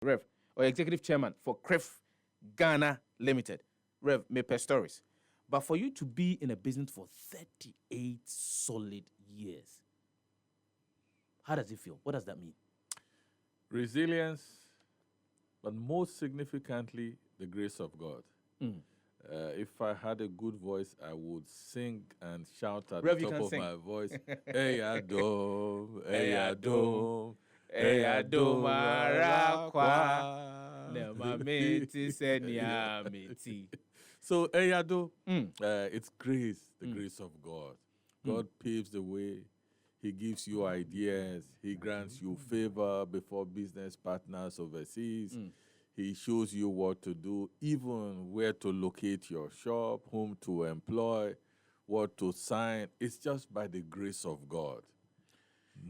Rev, or executive chairman for KRIF Ghana Limited. Rev, may per stories. But for you to be in a business for 38 solid years, how does it feel? What does that mean? Resilience, but most significantly, the grace of God. If I had a good voice, I would sing and shout at Rev, the you top can of sing. my voice, Hey Adom, Hey, Hey Adom, Adom, Hey Adom, Arakwa, Nema meti Yeah. senya meti. So, Hey Adom, it's grace, the grace of God. God paves the way. He gives you ideas. He grants you favor before business partners overseas. He shows you what to do, even where to locate your shop, whom to employ, what to sign. It's just by the grace of God.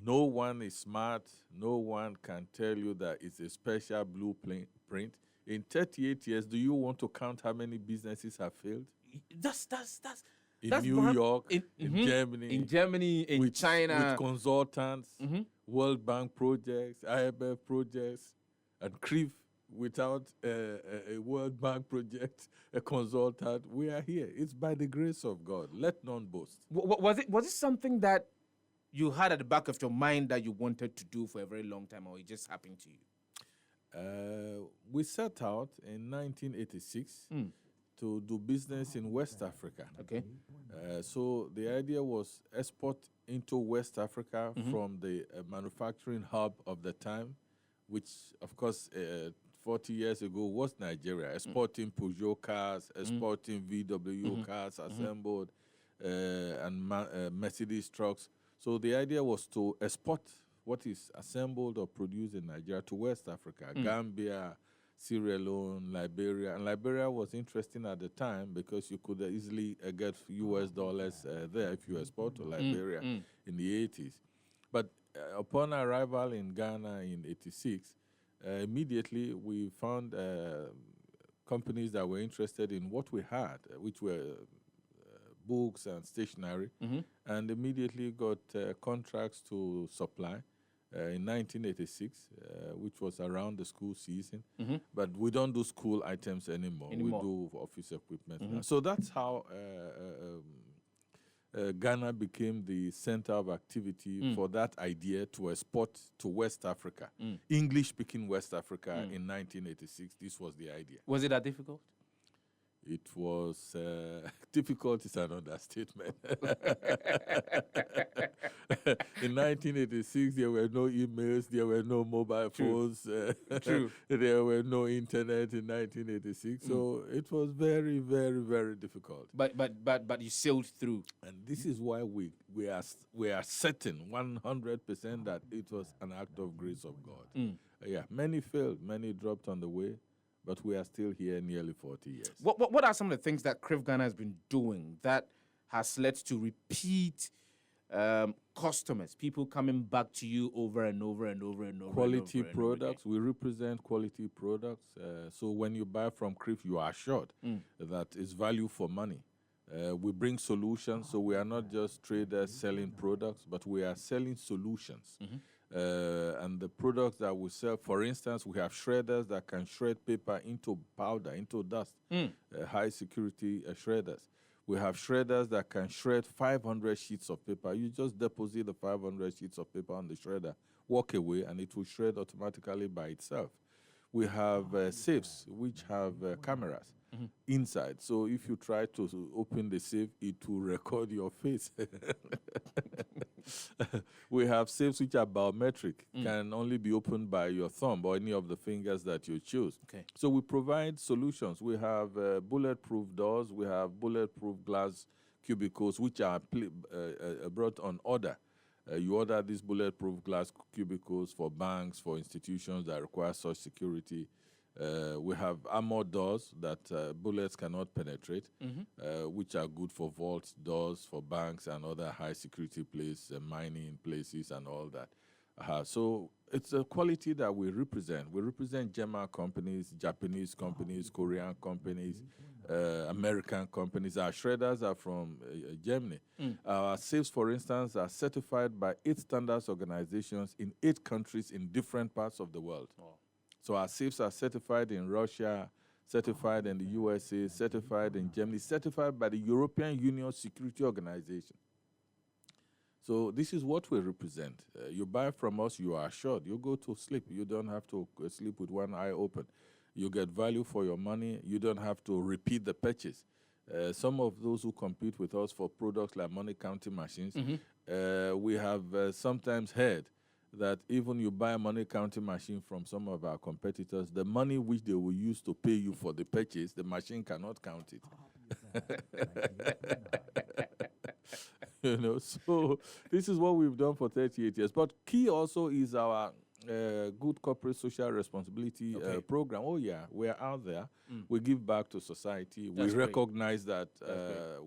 No one is smart. No one can tell you that it's a special blueprint. In 38 years, do you want to count how many businesses have failed? That's In New York, in in Germany, in with, China, with consultants, World Bank projects, IMF projects, and KRIF without a World Bank project, a consultant. We are here. It's by the grace of God. Let none boast. Was it something that you had at the back of your mind that you wanted to do for a very long time, or it just happened to you? We set out in 1986 to do business in West Africa. Okay. So the idea was export into West Africa from the manufacturing hub of the time, which, of course, 40 years ago was Nigeria, exporting Peugeot cars, exporting VW cars assembled, and Mercedes trucks. So the idea was to export what is assembled or produced in Nigeria to West Africa, Gambia, Sierra Leone, Liberia. And Liberia was interesting at the time because you could easily get US dollars there if you export to Liberia in the 80s. But upon arrival in Ghana in 86, immediately we found companies that were interested in what we had, which were books and stationery, and immediately got contracts to supply. In 1986, which was around the school season. But we don't do school items anymore. We do office equipment now. So that's how Ghana became the center of activity for that idea to export to West Africa, English-speaking West Africa in 1986. This was the idea. Was it that difficult? It was difficult is an understatement. In 1986, there were no emails, there were no mobile phones, True. There were no internet in 1986. So it was very, very, very difficult. But you sailed through. And this is why we are certain 100% that it was an act of grace of God. Yeah, many failed, many dropped on the way. But we are still here nearly 40 years. What are some of the things that KRIF Ghana has been doing that has led to repeat customers, people coming back to you over and over and over and over? Quality products. We represent quality products. So when you buy from KRIF, you are assured that it's value for money. We bring solutions, so we are not just traders selling products, but we are selling solutions. And the products that we sell, for instance, we have shredders that can shred paper into powder, into dust, high security shredders. We have shredders that can shred 500 sheets of paper. You just deposit the 500 sheets of paper on the shredder, walk away, and it will shred automatically by itself. We have safes which have cameras inside. So if you try to open the safe, it will record your face. We have safes which are biometric, can only be opened by your thumb or any of the fingers that you choose. Okay. So we provide solutions. We have bulletproof doors. We have bulletproof glass cubicles which are brought on order. You order these bulletproof glass cubicles for banks, for institutions that require such security. We have armored doors that bullets cannot penetrate, which are good for vault doors, for banks and other high security places, mining places and all that. So it's a quality that we represent. We represent German companies, Japanese companies, Korean companies, American companies. Our shredders are from Germany. Our safes, for instance, are certified by 8 standards organizations in 8 countries in different parts of the world. Oh. So our safes are certified in Russia, certified in the USA, certified in Germany, certified by the European Union Security Organization. So this is what we represent. You buy from us, you are assured. You go to sleep. You don't have to sleep with one eye open. You get value for your money. You don't have to repeat the purchase. Some of those who compete with us for products like money counting machines, we have sometimes heard that even you buy a money counting machine from some of our competitors, the money which they will use to pay you for the purchase, the machine cannot count it. You know, so this is what we've done for 38 years. But key also is our good corporate social responsibility program. Oh yeah, we're out there. We give back to society. That's we great. recognize that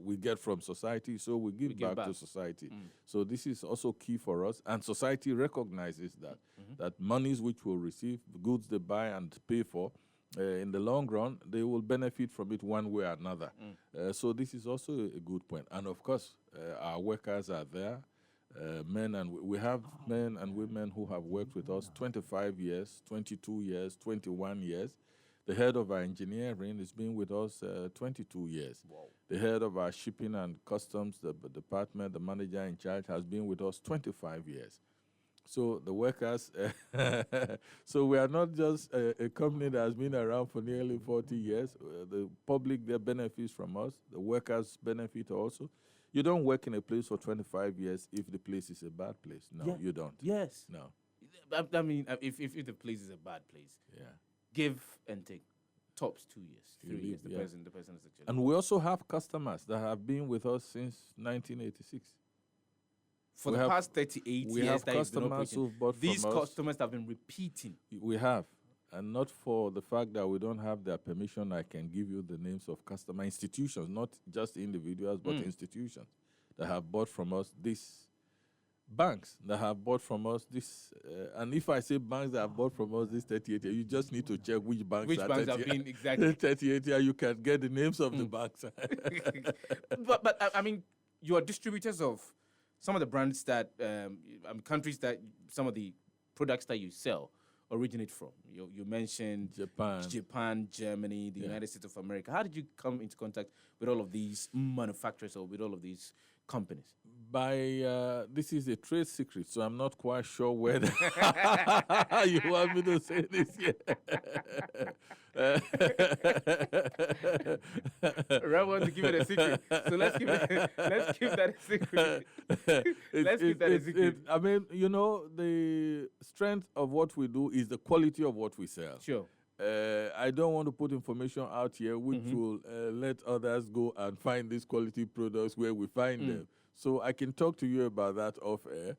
we get from society, so we give back to society. So this is also key for us, and society recognizes that that monies which we'll receive, the goods they buy and pay for, in the long run, they will benefit from it one way or another. So this is also a good point. And of course, our workers are there. We have men and women who have worked with us 25 years, 22 years, 21 years. The head of our engineering has been with us 22 years. Wow. The head of our shipping and customs, the department, the manager in charge, has been with us 25 years. So the workers, so we are not just a company that has been around for nearly 40 years. The public, they benefits from us. The workers benefit also. You don't work in a place for 25 years if the place is a bad place. No, you don't. Yes. No. I mean, if the place is a bad place, give and take. Tops 2 years, 3 years. The person is actually. And we also have customers that have been with us since 1986. For the past 38 years, we have customers who've bought from us. These customers have been repeating. We have. And not for the fact that we don't have their permission, I can give you the names of customer institutions, not just individuals, but institutions that have bought from us, these banks that have bought from us this. And if I say banks that have bought from us this 38 years, you just need to check which banks have been exactly 38 years. You can get the names of the banks. but I mean, you are distributors of some of the brands that, countries that some of the products that you sell originate from. You mentioned Japan, Germany, the United States of America. How did you come into contact with all of these manufacturers or with all of these companies? This is a trade secret, so I'm not quite sure whether you want me to say this yet. Rob wants to keep it a secret, so let's keep that a secret. Let's keep that a secret. I mean, you know, the strength of what we do is the quality of what we sell. Sure. I don't want to put information out here which will let others go and find these quality products where we find them. So I can talk to you about that off air.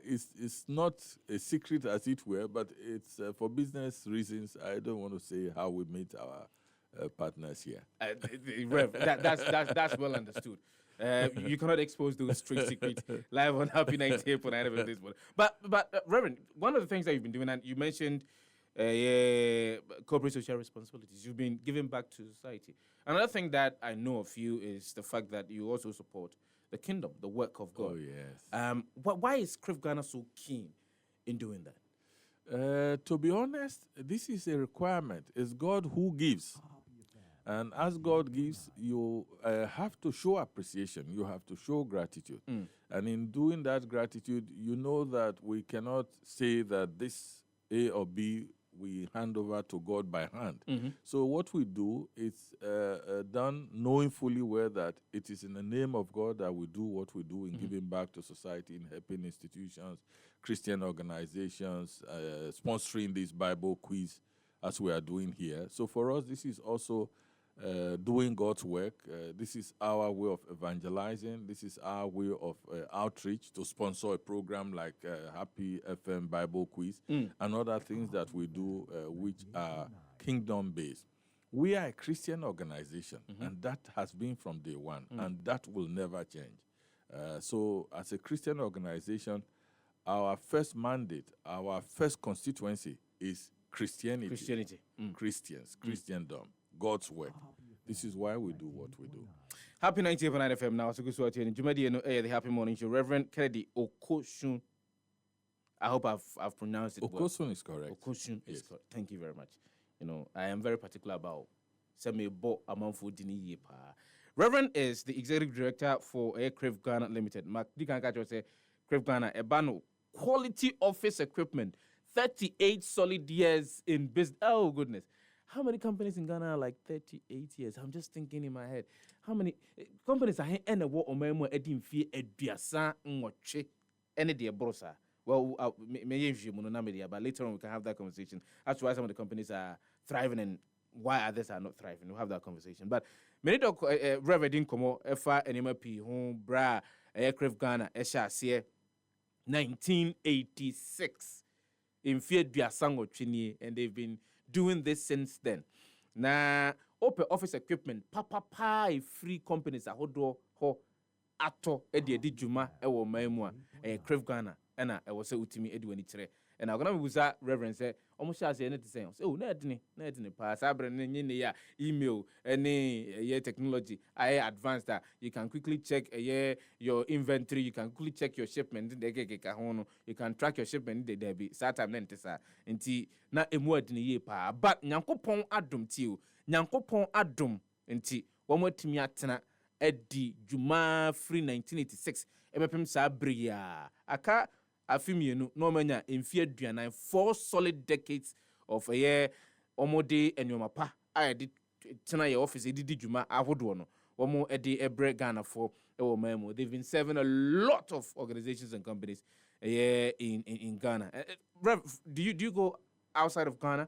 It's not a secret, as it were, but it's for business reasons. I don't want to say how we meet our partners here. Rev, that's well understood. You cannot expose those trade secrets live on Happy 98.9 FM this morning. But Reverend, one of the things that you've been doing, and you mentioned corporate social responsibilities. You've been giving back to society. Another thing that I know of you is the fact that you also support the kingdom, the work of God. Oh, yes. Why is KRIF Ghana so keen in doing that? To be honest, this is a requirement. It's God who gives. And as God gives, you have to show appreciation. You have to show gratitude. And in doing that gratitude, you know that we cannot say that this A or B we hand over to God by hand. So what we do is done knowing fully well that it is in the name of God that we do what we do in giving back to society, in helping institutions, Christian organizations, sponsoring this Bible quiz as we are doing here. So for us, this is also doing God's work. This is our way of evangelizing. This is our way of outreach to sponsor a program like Happy FM Bible Quiz and other things that we do which are kingdom-based. We are a Christian organization, and that has been from day one, and that will never change. So as a Christian organization, our first mandate, our first constituency is Christianity. Christians, Christendom. God's work. This is why we do what we do. Happy 98.9 FM now. So good to see you. Jumadi, the Happy Morning Show. Reverend Kennedy Okosun I hope I've pronounced it well. Okosun is correct. Okosun is Yes. correct. Thank you very much. You know, I am very particular about Bo Amanfo Dini Yepa. Reverend is the executive director for KRIF Ghana Limited. Mark Dikanka say KRIF Ghana Ebano quality office equipment, 38 solid years in business. Oh goodness. How many companies in Ghana are like 38 years? I'm just thinking in my head. How many companies are here and what omemo edin fie eduasa ngoche any de brosa? Well, but later on we can have that conversation as to why some of the companies are thriving and why others are not thriving. We'll have that conversation. But many doc Reverend Komo Efa Enema P home bra KRIF Ghana Esha 1986 in Fiat Biasango Chini, and they've been doing this since then. Na open office equipment, papa free companies a hodo ho ato edi juma ewo maimua KRIF Ghana ena ewo se utimi edi wani kire. And I'm gonna use that Reverend say, almost as anything say, oh, nedni pass, ya email, any technology, advanced that you can quickly check your inventory, you can quickly check your shipment, you can track your shipment, there be certain nentesa, inti na emwedni ye pa, but nyankopon adum tiu, nyankopon adum, inti, one more timiatana, Eddie Juma free 1986, emepim sabria, aka. Afimienu no manya in fear duana 4 solid decades of a year omode and your mapa. I did tonight your office did juma ahodono. Omo edi ebre Ghana for memo. They've been serving a lot of organizations and companies in Ghana. Rev, do you go outside of Ghana?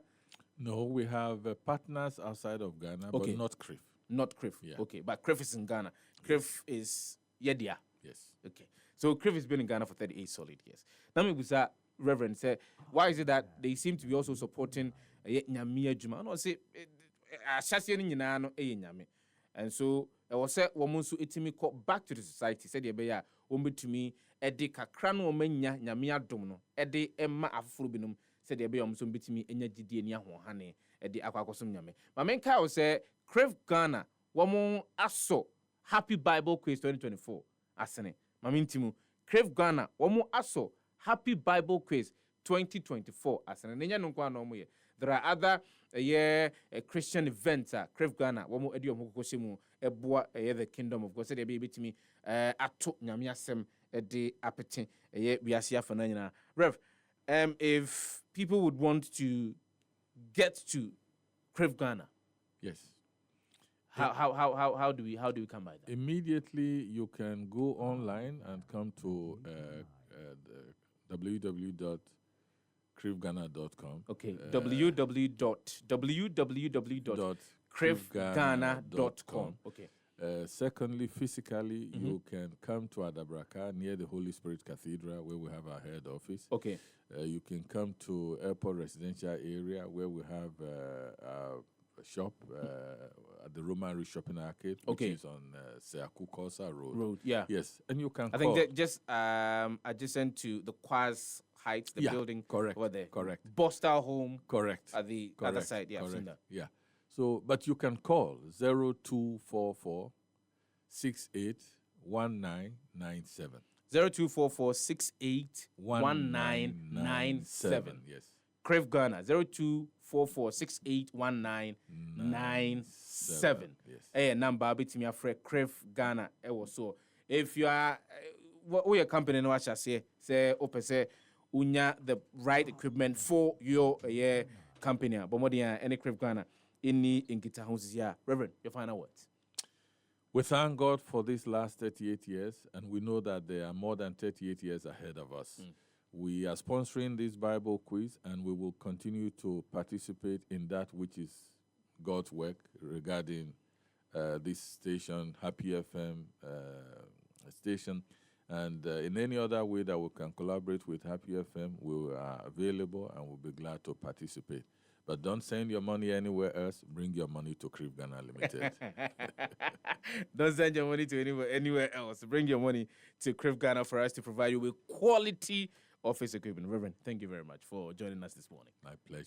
No, we have partners outside of Ghana, Okay. but not KRIF. Not KRIF. Yeah. Okay, but KRIF is in Ghana. KRIF is Yedia. Yes. Okay. So KRIF has been in Ghana for 38 solid years. Now me was Reverend say, why is it that they seem to be also supporting Nyamia Juma? No, say and so I was said woman so itimi call back to the society. Said ya wombe to me edi kakra no manya Nyamia dom no edi emma afufuru binum said ya be so bitimi enya gidie ni ahohane edi akwakosom nyame. Ma menka o say KRIF Ghana woman aso Happy Bible Quiz 2024 asene. Mamintimu KRIF Ghana womu aso Happy Bible Quiz 2024 asana nenya nunkwa no mu ye. There are other Christian events KRIF Ghana womu edi omukokoshimu eboa the kingdom of God said be bitimi ato nyame asem edi apete wiase afana nyina. Rev, if people would want to get to KRIF Ghana, Yes. how do we come by that? Immediately, you can go online and come to www.krifghana.com. Okay, www.krifghana.com. Okay. Secondly, physically, you can come to Adabraka near the Holy Spirit Cathedral where we have our head office. Okay. You can come to Airport Residential Area where we have a shop at the Roman Shopping Arcade, which is on Seaku Kosa Road. Yeah. Yes, and you can I call. think just adjacent to the Quaz Heights, the building correct, over there. correct. Bostal Home. Correct. At the correct, other side. Yeah, I've seen correct. that. Yeah. So, but you can call 0244 68 1997. 0244 68 1997. Yes. KRIF Ghana 0244 68 1997. Yes. Number between your friend KRIF Ghana. So if you are what your company no I shall say open say unya the right equipment for your company. But more than any KRIF Ghana in Kita houses. Yeah, Reverend, your final words. We thank God for these last 38 years, and we know that there are more than 38 years ahead of us. We are sponsoring this Bible quiz, and we will continue to participate in that which is God's work regarding this station, Happy FM station, and in any other way that we can collaborate with Happy FM, we are available and we'll be glad to participate. But don't send your money anywhere else. Bring your money to KRIF Ghana Limited. Don't send your money to anywhere else. Bring your money to KRIF Ghana for us to provide you with quality office equipment. Reverend, thank you very much for joining us this morning. My pleasure.